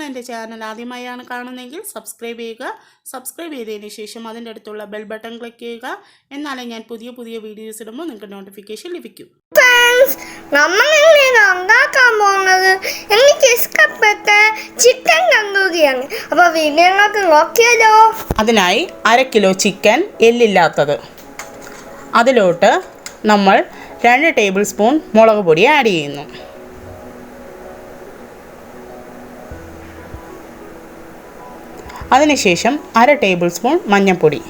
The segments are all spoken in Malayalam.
നിങ്ങൾ എൻ്റെ ചാനൽ ആദ്യമായാണ് കാണുന്നതെങ്കിൽ സബ്സ്ക്രൈബ് ചെയ്യുക. സബ്സ്ക്രൈബ് ചെയ്തതിന് ശേഷം അതിൻ്റെ അടുത്തുള്ള ബെൽ ബട്ടൺ ക്ലിക്ക് ചെയ്യുക. എന്നാലേ ഞാൻ പുതിയ പുതിയ വീഡിയോസ് ഇടുമ്പോൾ നിങ്ങൾക്ക് നോട്ടിഫിക്കേഷൻ ലഭിക്കും. നമ്മൾ ഉണ്ടാക്കാൻ പോകുന്നത് എനിക്ക് ഇഷ്ടപ്പെട്ട ചിക്കൻ തന്തൂരിയാണ്. അപ്പോൾ വീഡിയോയിലേക്ക് നോക്കിയാലോ. അതിനായി 1/2 കിലോ ചിക്കൻ എല്ലില്ലാത്തത്. അതിലോട്ട് നമ്മൾ 2 ടേബിൾ സ്പൂൺ മുളക് പൊടി ആഡ് ചെയ്യുന്നു. അതിനുശേഷം 1/2 ടേബിൾ സ്പൂൺ മഞ്ഞൾപ്പൊടി,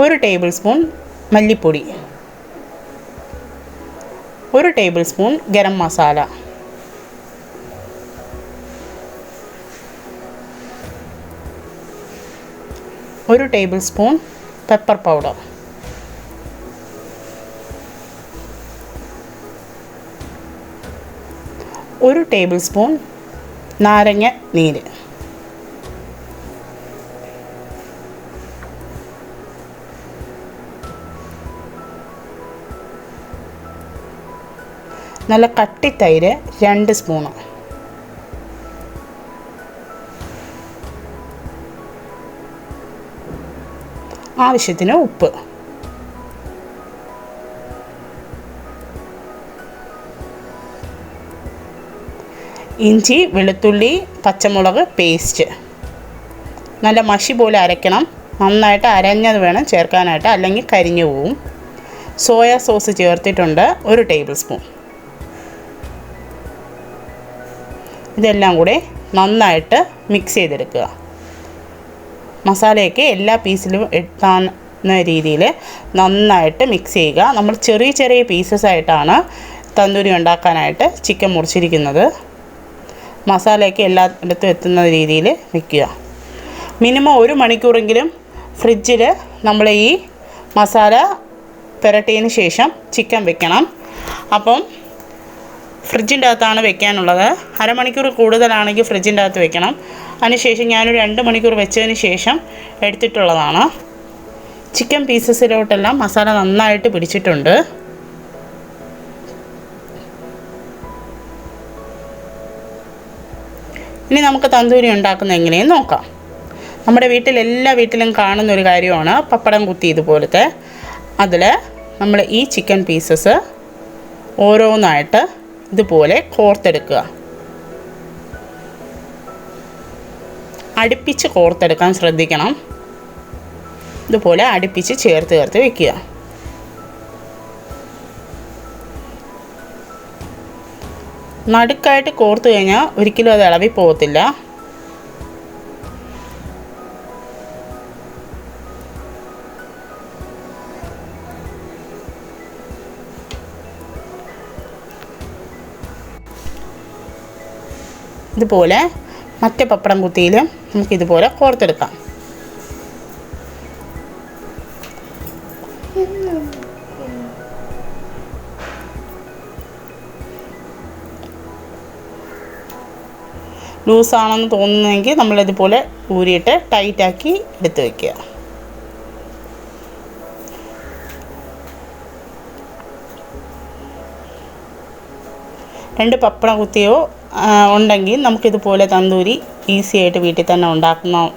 1 ടേബിൾ സ്പൂൺ മല്ലിപ്പൊടി, 1 table spoon garam masala, 1 table spoon pepper powder, 1 table spoon നാരങ്ങ നീര്, നല്ല കട്ടി തൈര് 2 സ്പൂൺ, ആവശ്യത്തിന് ഉപ്പ്. ഇഞ്ചി, വെളുത്തുള്ളി, പച്ചമുളക് പേസ്റ്റ് നല്ല മഷി പോലെ അരയ്ക്കണം. നന്നായിട്ട് അരഞ്ഞത് വേണം ചേർക്കാനായിട്ട്, അല്ലെങ്കിൽ കരിഞ്ഞു പോവും. സോയാ സോസ് ചേർത്തിട്ടുണ്ട് 1 ടേബിൾ സ്പൂൺ. ഇതെല്ലാം കൂടെ നന്നായിട്ട് മിക്സ് ചെയ്തെടുക്കുക. മസാലയൊക്കെ എല്ലാ പീസിലും എത്താവുന്ന രീതിയിൽ നന്നായിട്ട് മിക്സ് ചെയ്യുക. നമ്മൾ ചെറിയ ചെറിയ പീസസ് ആയിട്ടാണ് തന്തൂരി ഉണ്ടാക്കാനായിട്ട് ചിക്കൻ മുറിച്ചിരിക്കുന്നത്. മസാലയൊക്കെ എല്ലായിടത്തും എത്തുന്ന രീതിയിൽ വയ്ക്കുക. മിനിമം 1 മണിക്കൂറെങ്കിലും ഫ്രിഡ്ജിൽ നമ്മൾ ഈ മസാല പുരട്ടിയതിന് ശേഷം ചിക്കൻ വെക്കണം. അപ്പം ഫ്രിഡ്ജിൻ്റെ അകത്താണ് വെക്കാനുള്ളത്. അരമണിക്കൂർ കൂടുതലാണെങ്കിൽ ഫ്രിഡ്ജിൻ്റെ അകത്ത് വെക്കണം. അതിനുശേഷം ഞാനൊരു 2 മണിക്കൂർ വെച്ചതിന് ശേഷം എടുത്തിട്ടുള്ളതാണ്. ചിക്കൻ പീസസിലോട്ടെല്ലാം മസാല നന്നായിട്ട് പിടിച്ചിട്ടുണ്ട്. ഇനി നമുക്ക് തന്തൂരി ഉണ്ടാക്കുന്നത് എങ്ങനെയെന്ന് നോക്കാം. നമ്മുടെ എല്ലാ വീട്ടിലും കാണുന്നൊരു കാര്യമാണ് പപ്പടം കുത്തി ഇതുപോലത്തെ. അതിൽ നമ്മൾ ഈ ചിക്കൻ പീസസ് ഓരോന്നായിട്ട് ഇതുപോലെ കോർത്തെടുക്കുക. അടുപ്പിച്ച് കോർത്തെടുക്കാൻ ശ്രദ്ധിക്കണം. ഇതുപോലെ അടുപ്പിച്ച് ചേർത്ത് വയ്ക്കുക. നടുക്കായിട്ട് കോർത്ത് കഴിഞ്ഞാൽ ഒരിക്കലും അത് ഇളവി പോകത്തില്ല. ഇതുപോലെ മറ്റേ പപ്പടം കുത്തിയിലും നമുക്കിതുപോലെ കോർത്തെടുക്കാം. ലൂസാണെന്ന് തോന്നുന്നെങ്കിൽ നമ്മളിതുപോലെ ഊരിയിട്ട് ടൈറ്റാക്കി എടുത്ത് വയ്ക്കുക. രണ്ട് പപ്പടം കുത്തിയോ ഉണ്ടെങ്കിൽ നമുക്കിതുപോലെ തന്തൂരി ഈസി ആയിട്ട് വീട്ടിൽ തന്നെ ഉണ്ടാക്കുന്ന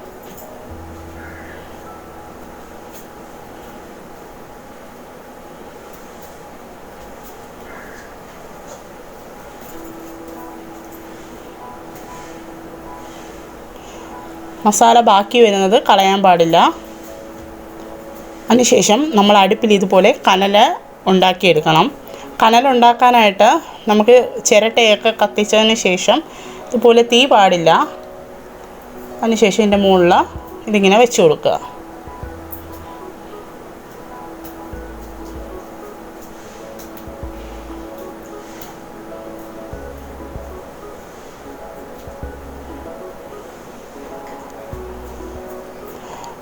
മസാല ബാക്കി വരുന്നത് കളയാൻ പാടില്ല. അതിനുശേഷം നമ്മൾ അടുപ്പിൽ ഇതുപോലെ കനൽ ഉണ്ടാക്കിയെടുക്കണം. കനലുണ്ടാക്കാനായിട്ട് നമുക്ക് ചിരട്ടയൊക്കെ കത്തിച്ചതിന് ശേഷം ഇതുപോലെ തീ പാടില്ല. അതിനുശേഷം ഇതിൻ്റെ മുകളിൽ ഇതിങ്ങനെ വെച്ച് കൊടുക്കുക.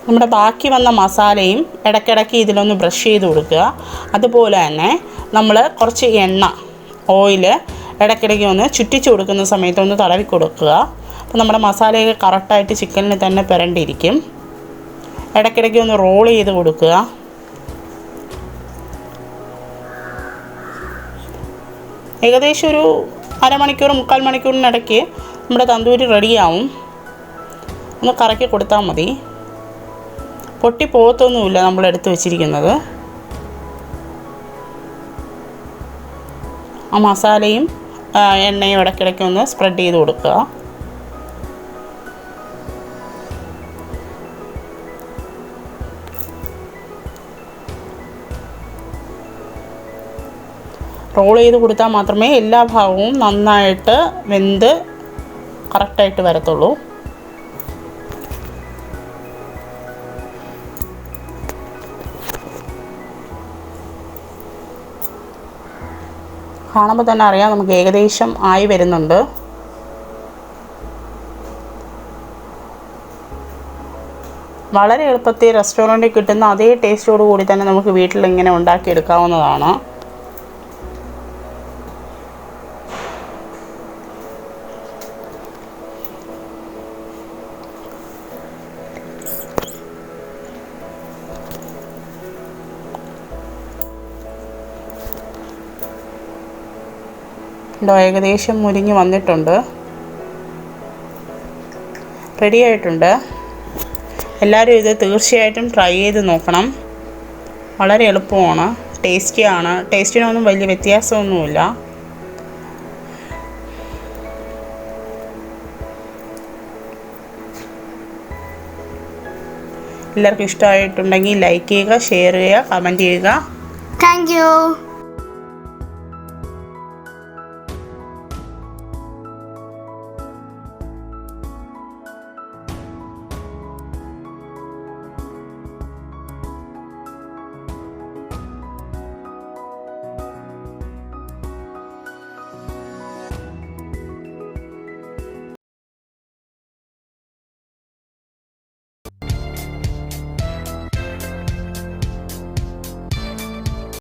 നമ്മുടെ ബാക്കി വന്ന മസാലയും ഇടയ്ക്കിടയ്ക്ക് ഇതിലൊന്ന് ബ്രഷ് ചെയ്ത് കൊടുക്കുക. അതുപോലെ തന്നെ നമ്മൾ കുറച്ച് ഓയിൽ ഇടയ്ക്കിടയ്ക്ക് ഒന്ന് ചുറ്റിച്ച് കൊടുക്കുന്ന സമയത്തൊന്ന് തടവി കൊടുക്കുക. അപ്പോൾ നമ്മുടെ മസാലയൊക്കെ കറക്റ്റായിട്ട് ചിക്കനിൽ തന്നെ പുരണ്ടിരിക്കും. ഇടയ്ക്കിടയ്ക്ക് ഒന്ന് റോൾ ചെയ്ത് കൊടുക്കുക. ഏകദേശം ഒരു അരമണിക്കൂർ 3/4 മണിക്കൂറിനിടയ്ക്ക് നമ്മുടെ തന്തൂരി റെഡിയാവും. ഒന്ന് കറക്കി കൊടുത്താൽ മതി. പൊട്ടി പോകത്തൊന്നുമില്ല നമ്മൾ എടുത്ത് വെച്ചിരിക്കുന്നത്. ആ മസാലയും എണ്ണയും ഇടയ്ക്കിടയ്ക്ക് ഒന്ന് സ്പ്രെഡ് ചെയ്ത് കൊടുക്കുക. റോൾ ചെയ്ത് കൊടുത്താൽ മാത്രമേ എല്ലാ ഭാഗവും നന്നായിട്ട് വെന്ത് കറക്റ്റായിട്ട് വരത്തുള്ളൂ. കാണുമ്പോൾ തന്നെ അറിയാം നമുക്ക് ഏകദേശം ആയി വരുന്നുണ്ട്. വളരെ എളുപ്പത്തിൽ റെസ്റ്റോറൻറ്റിൽ കിട്ടുന്ന അതേ ടേസ്റ്റോടു കൂടി തന്നെ നമുക്ക് വീട്ടിൽ ഇങ്ങനെ ഉണ്ടാക്കിയെടുക്കാവുന്നതാണ്. ഏകദേശം മുരിഞ്ഞ് വന്നിട്ടുണ്ട്, റെഡി ആയിട്ടുണ്ട്. എല്ലാവരും ഇത് തീർച്ചയായിട്ടും ട്രൈ ചെയ്ത് നോക്കണം. വളരെ എളുപ്പമാണ്, ടേസ്റ്റിയാണ്. ടേസ്റ്റിനൊന്നും വലിയ വ്യത്യാസമൊന്നുമില്ല. എല്ലാവർക്കും ഇഷ്ടമായിട്ടുണ്ടെങ്കിൽ ലൈക്ക് ചെയ്യുക, ഷെയർ ചെയ്യുക, കമൻറ്റ് ചെയ്യുക. Thank you.